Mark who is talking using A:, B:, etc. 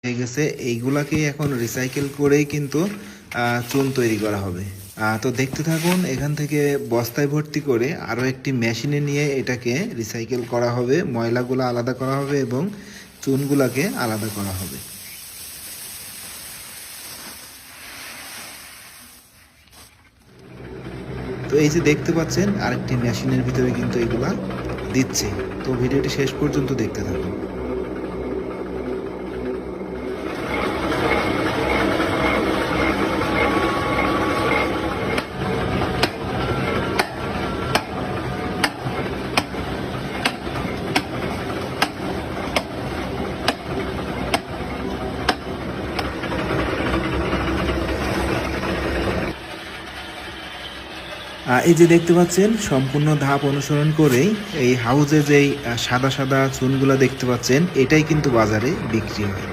A: হয়ে গেছে, এইগুলাকেই এখন রিসাইকেল করেই কিন্তু চুন তৈরি করা হবে। তো দেখতে থাকুন, এখান থেকে বস্তায় ভর্তি করে আরও একটি মেশিনে নিয়ে এটাকে রিসাইকেল করা হবে, ময়লাগুলো আলাদা করা হবে এবং চুনগুলাকে আলাদা করা হবে। তো এই যে দেখতে পাচ্ছেন আরেকটি মেশিনের ভিতরে কিন্তু এগুলা দিচ্ছে। তো ভিডিওটি শেষ পর্যন্ত দেখতে থাকুন। এই যে দেখতে পাচ্ছেন সম্পূর্ণ ধাপ অনুসরণ করেই এই হাউজে যেই সাদা সাদা চুনগুলা দেখতে পাচ্ছেন, এটাই কিন্তু বাজারে বিক্রি হয়।